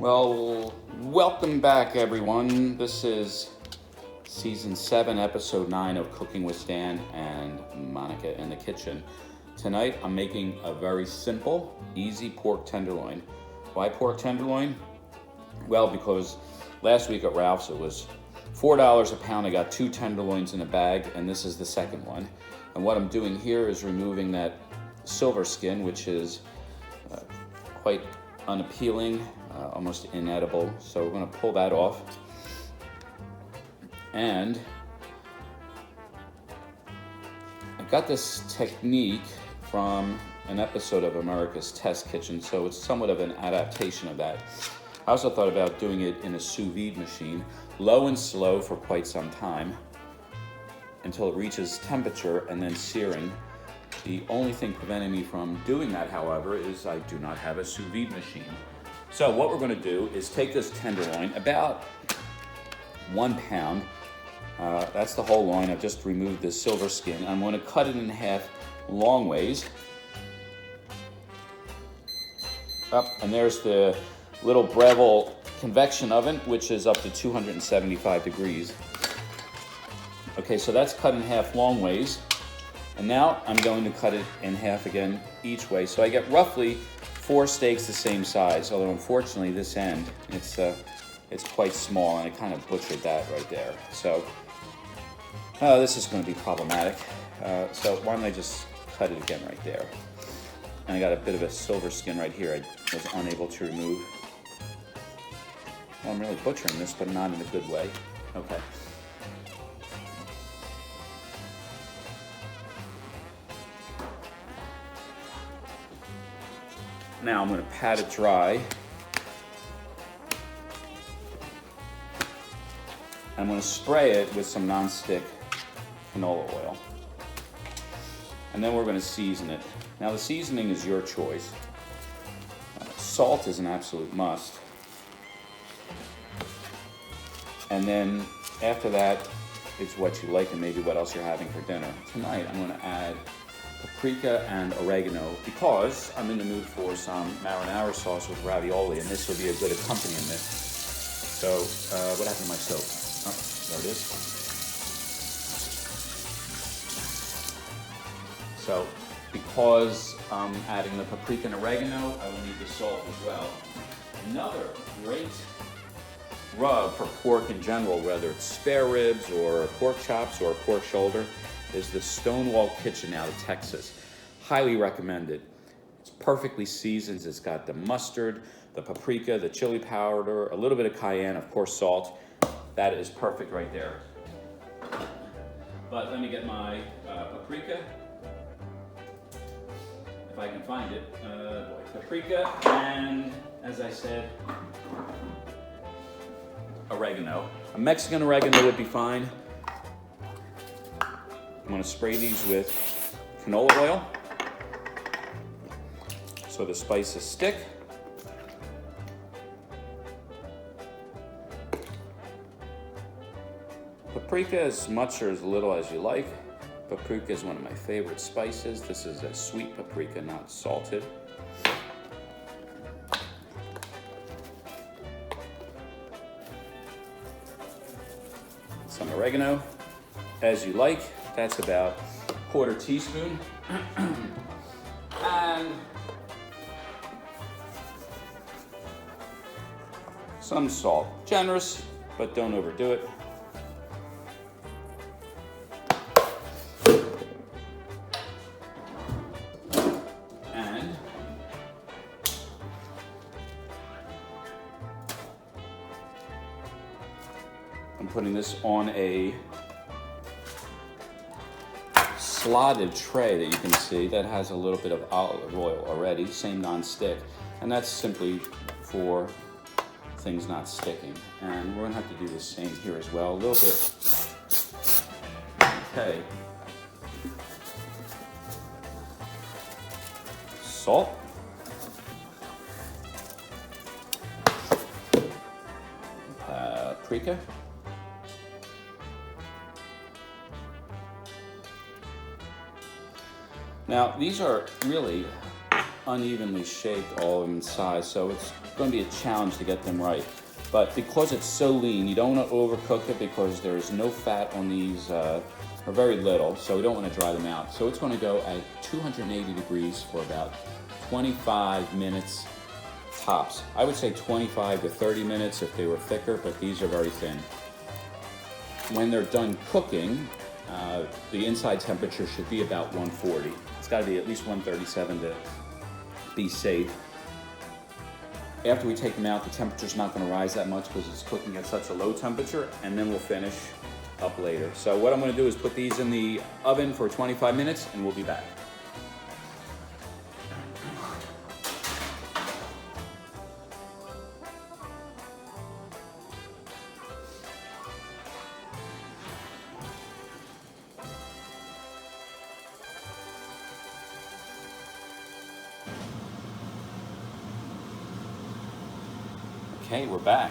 Well, welcome back, everyone. This is Season 7, Episode 9 of Cooking with Stan and Monica in the Kitchen. Tonight, I'm making a very simple, easy pork tenderloin. Why pork tenderloin? Well, because last week at Ralph's, it was $4 a pound. I got 2 tenderloins in a bag, and this is the second one. And what I'm doing here is removing that silver skin, which is quite unappealing, almost inedible. So we're going to pull that off. And I got this technique from an episode of America's Test Kitchen, so it's somewhat of an adaptation of that. I also thought about doing it in a sous vide machine, low and slow for quite some time, until it reaches temperature and then searing. The only thing preventing me from doing that, however, is I do not have a sous vide machine. So what we're going to do is take this tenderloin, about 1 pound. That's the whole loin. I've just removed the silver skin. I'm going to cut it in half long ways. Up, and there's the little Breville convection oven, which is up to 275 degrees. Okay, so that's cut in half long ways. And now I'm going to cut it in half again each way. So I get roughly 4 steaks the same size, although unfortunately this end, it's quite small, and I kind of butchered that right there. So this is going to be problematic. So why don't I just cut it again right there? And I got a bit of a silver skin right here I was unable to remove. Well, I'm really butchering this, but not in a good way. Okay. Now I'm going to pat it dry. I'm going to spray it with some non-stick canola oil. And then we're going to season it. Now the seasoning is your choice. Salt is an absolute must. And then after that, it's what you like and maybe what else you're having for dinner. Tonight I'm going to add paprika and oregano because I'm in the mood for some marinara sauce with ravioli, and this will be a good accompaniment. So, what happened to my soap? Oh, there it is. So, because I'm adding the paprika and oregano, I will need the salt as well. Another great rub for pork in general, whether it's spare ribs or pork chops or pork shoulder, is the Stonewall Kitchen out of Texas. Highly recommended. It's perfectly seasoned. It's got the mustard, the paprika, the chili powder, a little bit of cayenne, of course salt. That is perfect right there. But let me get my paprika, if I can find it. Paprika and, as I said, oregano. A Mexican oregano would be fine. I'm going to spray these with canola oil so the spices stick. Paprika as much or as little as you like. Paprika is one of my favorite spices. This is a sweet paprika, not salted. Some oregano as you like. That's about 1/4 teaspoon. And some salt. Generous, but don't overdo it. And I'm putting this on a slotted tray that you can see that has a little bit of olive oil already, same non-stick, and that's simply for things not sticking. And we're gonna have to do the same here as well, a little bit. Okay. Salt. Paprika. Now, these are really unevenly shaped all inside, so it's going to be a challenge to get them right. But because it's so lean, you don't want to overcook it because there's no fat on these, or very little, so we don't want to dry them out. So it's going to go at 280 degrees for about 25 minutes tops. I would say 25 to 30 minutes if they were thicker, but these are very thin. When they're done cooking, the inside temperature should be about 140. It's got to be at least 137 to be safe. After we take them out, the temperature's not going to rise that much because it's cooking at such a low temperature, and then we'll finish up later. So what I'm going to do is put these in the oven for 25 minutes, and we'll be back. Okay, we're back.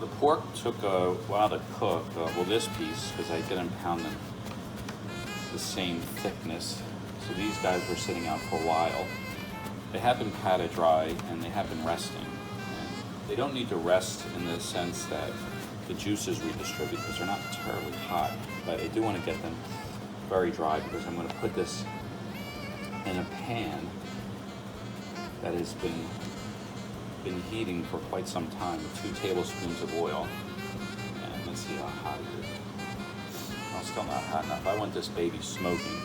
The pork took a while to cook, well this piece, because I didn't pound them the same thickness. So these guys were sitting out for a while. They have been patted dry and they have been resting. And they don't need to rest in the sense that the juices redistribute because they're not terribly hot, but I do want to get them very dry because I'm going to put this in a pan that has been heating for quite some time with 2 tablespoons of oil. And let's see how hot it is. Well, still not hot enough. I want this baby smoking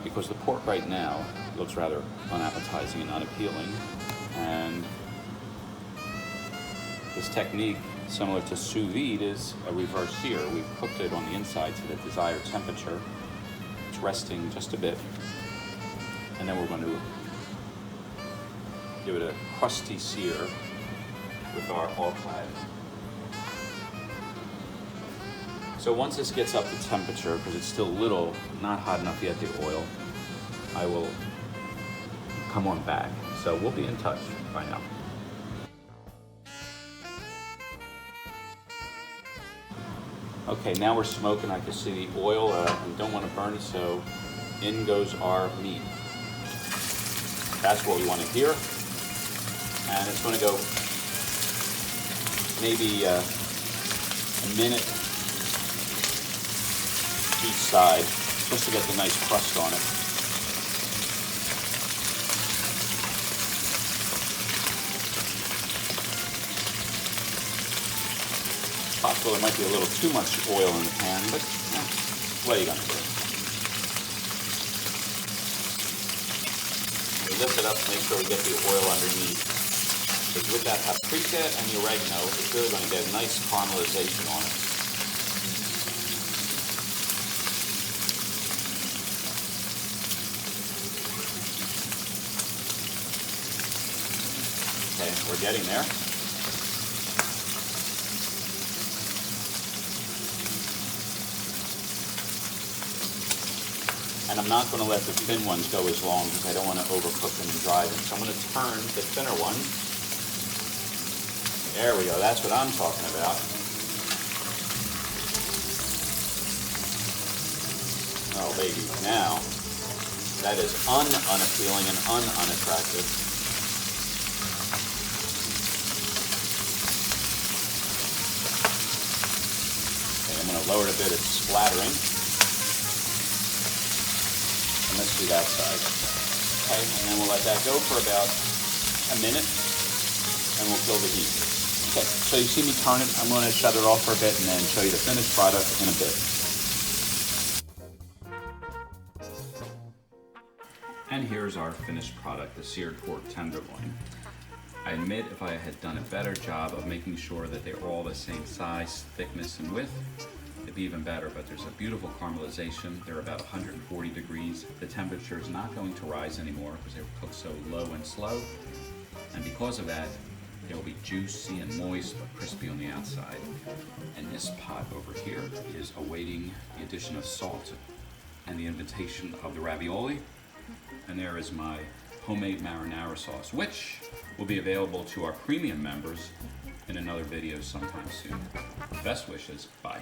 because the pork right now looks rather unappetizing and unappealing. And this technique, similar to sous vide, is a reverse sear. We've cooked it on the inside to the desired temperature. It's resting just a bit. And then we're going to give it a crusty sear with our all-clad. So once this gets up to temperature, because it's still a little not hot enough yet, the oil, I will come on back. So we'll be in touch by now. Okay, now we're smoking. I can see the oil. We don't want to burn it, so in goes our meat. That's what we want to hear. And it's going to go maybe a minute each side just to get the nice crust on it. It's possible there might be a little too much oil in the pan, but what are you going to do? We lift it up to make sure we get the oil underneath. Because with that paprika and the oregano, it's really going to get a nice caramelization on it. Okay, we're getting there. And I'm not going to let the thin ones go as long because I don't want to overcook them and dry them. So I'm going to turn the thinner ones. There we go, that's what I'm talking about. Oh baby, now that is unappealing and unattractive. Okay, I'm going to lower it a bit, it's splattering. And let's do that side. Okay, and then we'll let that go for about a minute and we'll kill the heat. Okay, so you see me turn it. I'm going to shut it off for a bit and then show you the finished product in a bit. And here's our finished product, the seared pork tenderloin. I admit if I had done a better job of making sure that they were all the same size, thickness, and width, it'd be even better, but there's a beautiful caramelization. They're about 140 degrees. The temperature is not going to rise anymore because they were cooked so low and slow. And because of that, they'll be juicy and moist, but crispy on the outside. And this pot over here is awaiting the addition of salt and the invitation of the ravioli. And there is my homemade marinara sauce, which will be available to our premium members in another video sometime soon. Best wishes, bye.